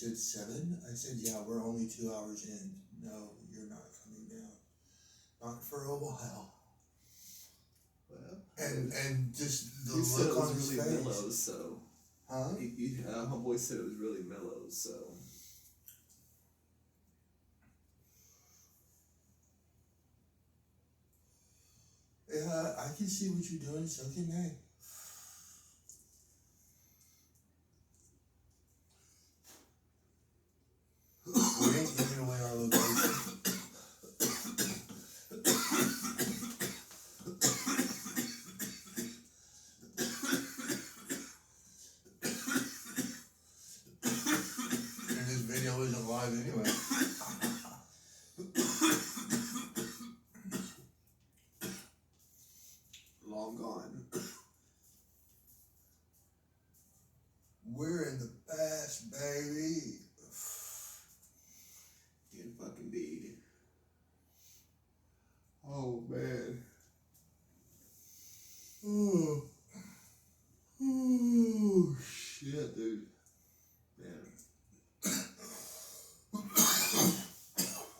said 7. I said, yeah, we're only 2 hours in. No, you're not coming down. Not for a while. Well, and just the you look on his really face. Mellow, so. Huh? Homeboy said it was really mellow, so. Yeah, I can see what you're doing. So can they. We ain't giving away our location. And this video isn't live anyway. Long gone. We're in the past, baby. In fucking deed. Oh, man. Oh. Oh, shit, dude. Man.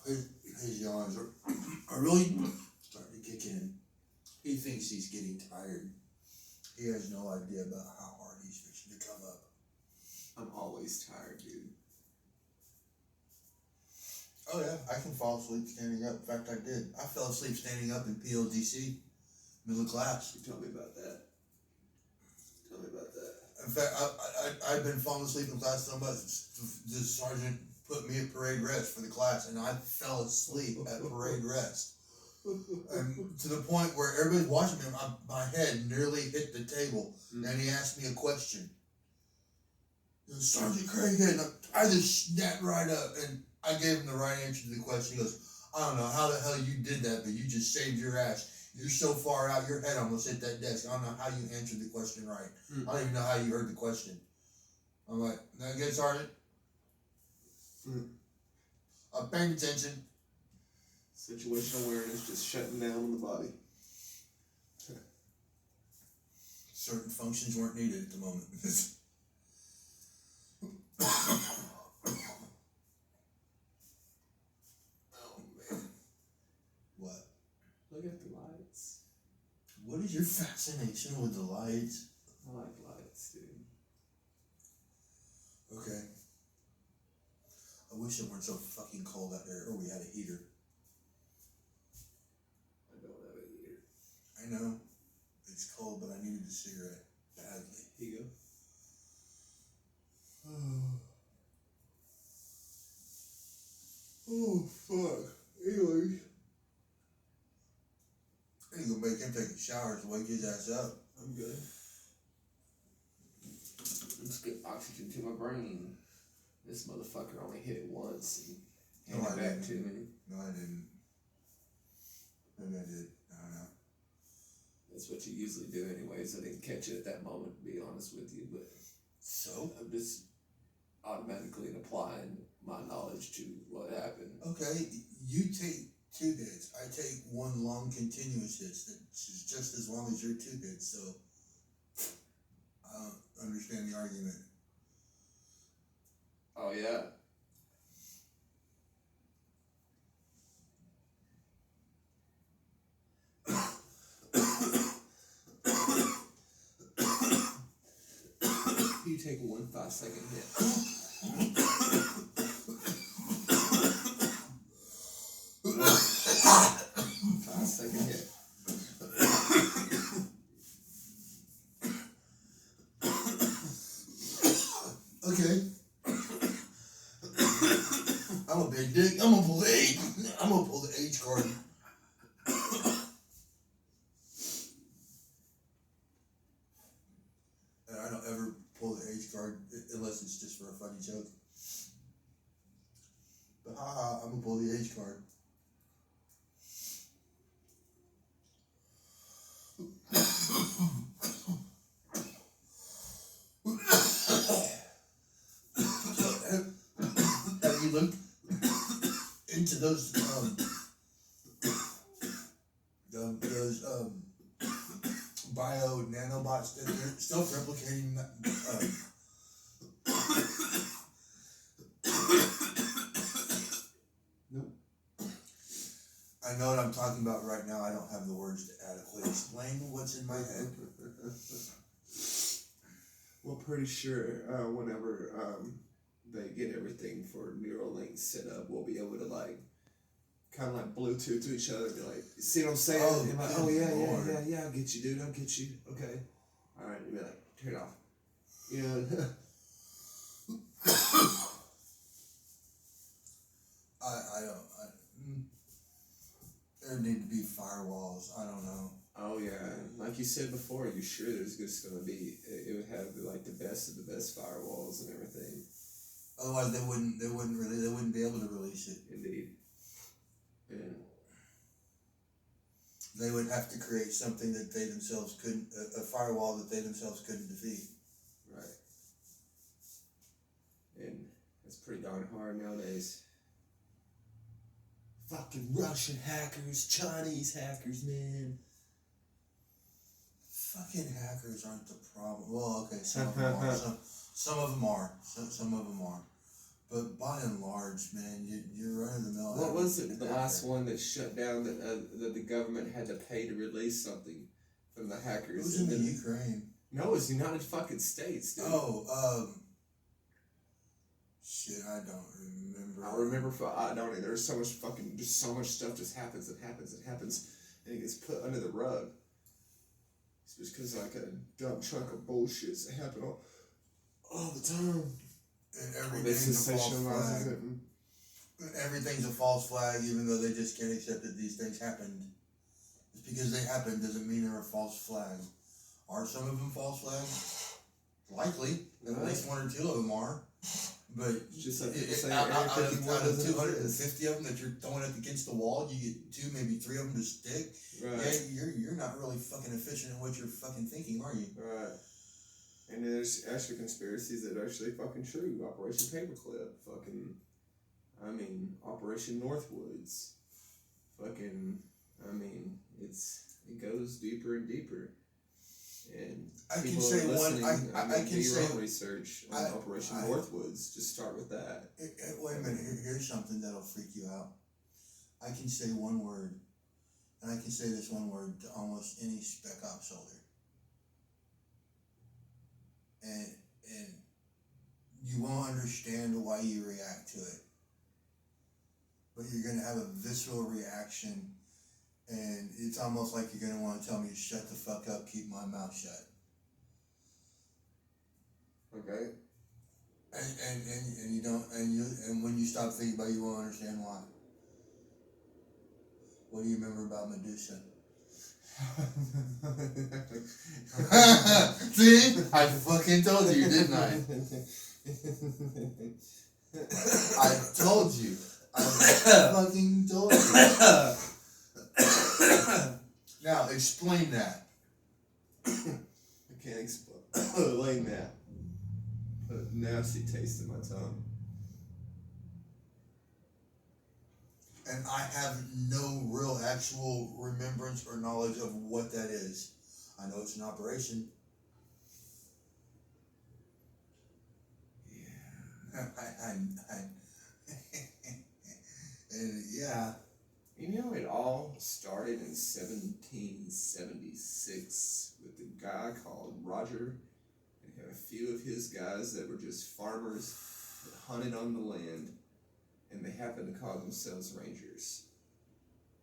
His yawns are really starting to kick in. He thinks he's getting tired. He has no idea about how hard he's fixing to come up. I'm always tired, dude. Oh, yeah, I can fall asleep standing up. In fact, I did. I fell asleep standing up in PLDC, middle class. You tell me about that. Tell me about that. In fact, I've been falling asleep in class so much, the sergeant put me at parade rest for the class, and I fell asleep at parade rest. And to the point where everybody's watching me, my head nearly hit the table, and he asked me a question. Sergeant Craig, and I just snapped right up, and I gave him the right answer to the question. He goes, I don't know how the hell you did that, but you just saved your ass. You're so far out, your head almost hit that desk. I don't know how you answered the question right. I don't even know how you heard the question. I'm like, that good, Sergeant? I'm paying attention. Situational awareness just shutting down on the body. Certain functions weren't needed at the moment. Oh, man. What? Look at the lights. What is your fascination with the lights? I like lights, dude. Okay. I wish it weren't so fucking cold out there, or we had a heater. I don't have a heater. I know. It's cold, but I needed a cigarette badly. Here you go. Oh, fuck. Anyways. I need to go make him take a shower to wake his ass up. I'm good. Let's get oxygen to my brain. This motherfucker only hit it once and handed it back to me. No, I didn't. Maybe I did. I don't know. That's what you usually do anyways. I didn't catch it at that moment, to be honest with you, but so I'm just automatically applying my knowledge to what happened. Okay, you take 2 hits. I take 1 long continuous hit that's just as long as your 2 hits, so I don't understand the argument. Oh, yeah. You take 1 5-second hit. 5-second hit. Okay. I'm a big dick. I'm gonna pull the H. I'm gonna pull the H card. And I don't ever pull the H card unless it's just for a funny joke. But haha, I'm gonna pull the H card. Have you looked into those bio nanobots that they're self-replicating I know what I'm talking about right now. I don't have the words to adequately explain what's in my head. Well, pretty sure whenever they get everything for Neuralink set up, we'll be able to like kind of like Bluetooth to each other and be like, you see what I'm saying? Oh, and like, yeah, I'll get you, dude, I'll get you. Okay. Alright, you'll be like, turn it off. You know? There need to be firewalls. I don't know. Oh yeah, like you said before, you sure there's just gonna be? It would have like the best of the best firewalls and everything. Otherwise, they wouldn't be able to release it. Indeed. Yeah. They would have to create something that they themselves couldn't, a firewall that they themselves couldn't defeat. Right. And it's pretty darn hard nowadays. Fucking Russian hackers, Chinese hackers, man. Fucking hackers aren't the problem. Well, okay, some of them are. Some of them are. Some of them are. But by and large, man, you're running the mill. What was it? The last one that shut down that the government had to pay to release something from the hackers. It was in the Ukraine. No, it was United fucking States, dude. Oh, shit, I don't remember. I remember. I don't. There's so much fucking. Just so much stuff just happens. It happens, and it gets put under the rug. It's just because like a dumb chunk of bullshit that happen all the time. And everything's a false flag. Everything's a false flag, even though they just can't accept that these things happened. Just because they happened doesn't mean they're a false flag. Are some of them false flags? Likely. At least one or two of them are. But just like out of 250 of them that you're throwing against the wall, you get 2, maybe 3 of them to stick. Right. Yeah, you're not really fucking efficient in what you're fucking thinking, are you? Right. And there's actually conspiracies that are actually fucking true. Operation Paperclip. Fucking, I mean, Operation Northwoods. Fucking, I mean, it goes deeper and deeper. And I people can say are listening. I can do your say own research on Operation Northwoods. Just start with that. Wait a minute. Here's something that'll freak you out. I can say one word, and I can say this one word to almost any spec op soldier. And you won't understand why you react to it. But you're going to have a visceral reaction, and it's almost like you're going to want to tell me to shut the fuck up, keep my mouth shut. Okay. And you don't, and when you stop thinking about it, you won't understand why. What do you remember about Medusa? See? I fucking told you, didn't I? I told you. I fucking told you. Now, explain that. I can't explain that. Put a nasty taste in my tongue. And I have no real actual remembrance or knowledge of what that is. I know it's an operation. Yeah. And yeah. You know, it all started in 1776 with a guy called Roger, and he had a few of his guys that were just farmers that hunted on the land, and they happened to call themselves Rangers.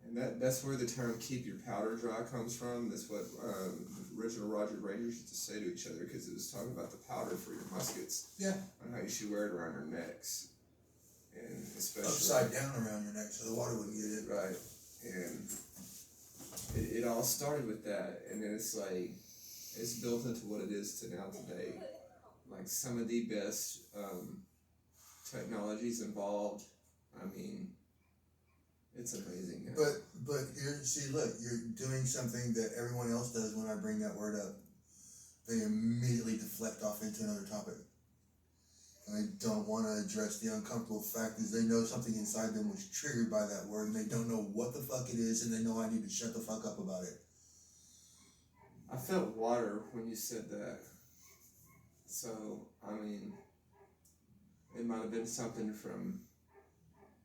And that's where the term "keep your powder dry" comes from. That's what the original Roger Rangers used to say to each other, because it was talking about the powder for your muskets. Yeah. And how you should wear it around your necks. And especially upside down around your neck so the water wouldn't get it. Right. And it all started with that, and then it's like it's built into what it is to now today. Like some of the best technologies involved. I mean, it's amazing. But here, see, look, you're doing something that everyone else does when I bring that word up. They immediately deflect off into another topic. And they don't want to address the uncomfortable fact is they know something inside them was triggered by that word, and they don't know what the fuck it is, and they know I need to shut the fuck up about it. I felt water when you said that. So, I mean, it might have been something from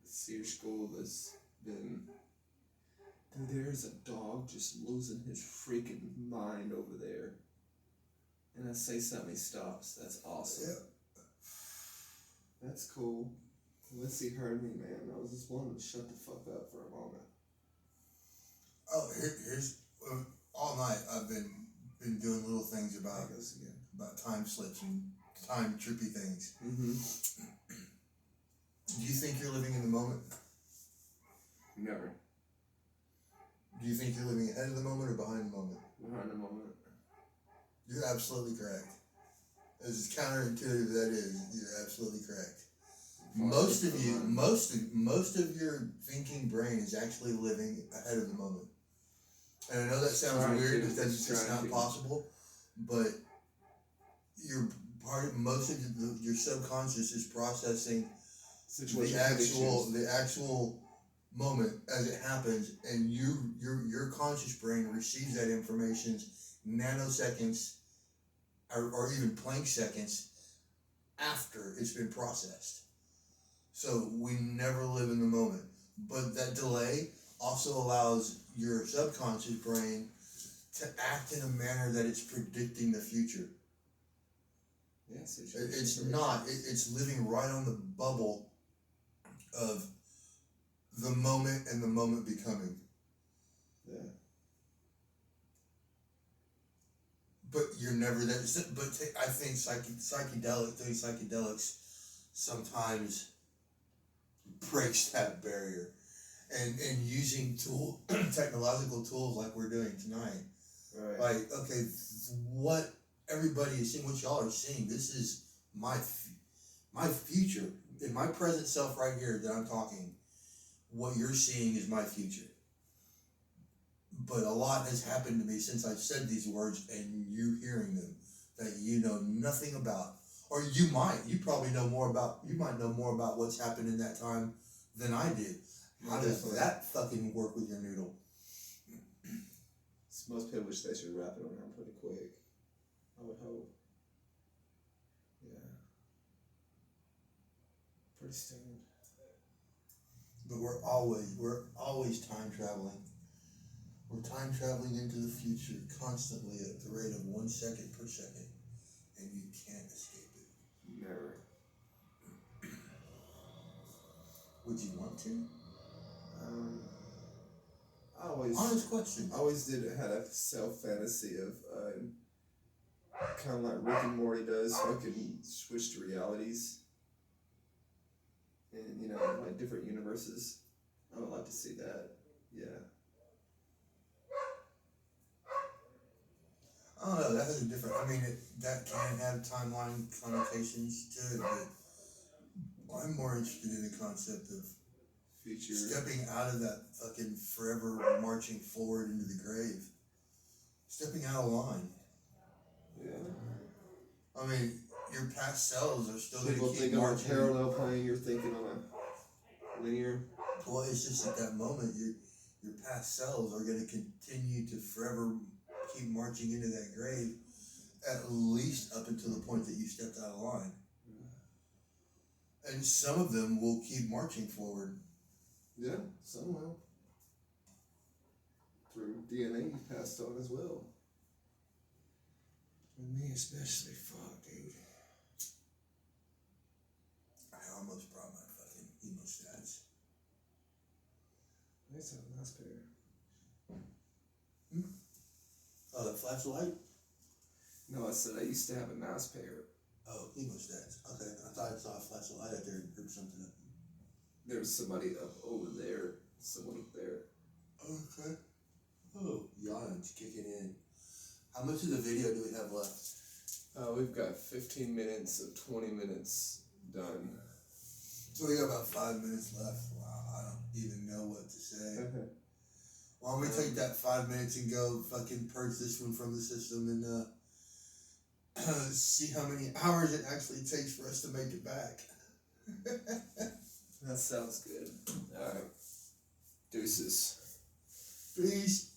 Sears School that's been And there's a dog just losing his freaking mind over there. And I say something, he stops. That's awesome. Yeah. That's cool. Unless he heard me, man. I was just wanting to shut the fuck up for a moment. Oh, here's all night I've been doing little things about time slips and time trippy things. Mm-hmm. Do you think you're living in the moment? Never. Do you think you're living ahead of the moment or behind the moment? Behind the moment. You're absolutely correct. As counterintuitive as that is, you're absolutely correct. Most of your thinking brain is actually living ahead of the moment. And I know that sounds weird because it's just not possible, but most of your subconscious is processing the actual moment as it happens, and your conscious brain receives that information nanoseconds or even Planck seconds after it's been processed. So we never live in the moment. But that delay also allows your subconscious brain to act in a manner that it's predicting the future. Yes, it's not. It's living right on the bubble of the moment and the moment becoming. Yeah. But you're never there. But I think psychedelics sometimes breaks that barrier. And using technological tools like we're doing tonight. Right. Like, okay, what everybody is seeing, what y'all are seeing, this is my future. In my present self right here that I'm talking, what you're seeing is my future. But a lot has happened to me since I've said these words and you hearing them that you know nothing about. Or you might know more about what's happened in that time than I did. How does that fucking work with your noodle? Most people wish they should wrap it around pretty quick. I would hope. Yeah. Pretty soon. But we're always time traveling. We're time traveling into the future constantly at the rate of 1 second per second. And you can't escape it. Never. Would you want to? Honest question. I always had a self fantasy of kind of like Rick and Morty does, fucking switch to realities, and like different universes. I would like to see that. Yeah. I don't know. That has a different. I mean, that can have timeline connotations to it, but I'm more interested in the concept of future stepping out of that fucking forever marching forward into the grave. Stepping out of line. Yeah. I mean, your past selves are still going to keep thinking marching. on a parallel plane, you're thinking on a linear. Well, it's just at that moment, your past selves are going to continue to forever keep marching into that grave, at least up until the point that you stepped out of line. And some of them will keep marching forward. Yeah, some will. Through DNA you passed on as well. And me especially, fuck, dude. I almost brought my fucking hemostats. That's a nice pair. Oh, the flashlight? No, I said I used to have a nice pair. Oh, hemostats. Okay, I thought I saw a flashlight out there and heard something up. There's somebody up over there. Someone up there. Okay. Oh, yawning's kicking in. How much of the video do we have left? We've got 15 minutes of 20 minutes done. So we got about 5 minutes left. Wow, I don't even know what to say. Why don't we take that 5 minutes and go fucking purge this one from the system and see how many hours it actually takes for us to make it back. That sounds good. Alright. Deuces. Peace.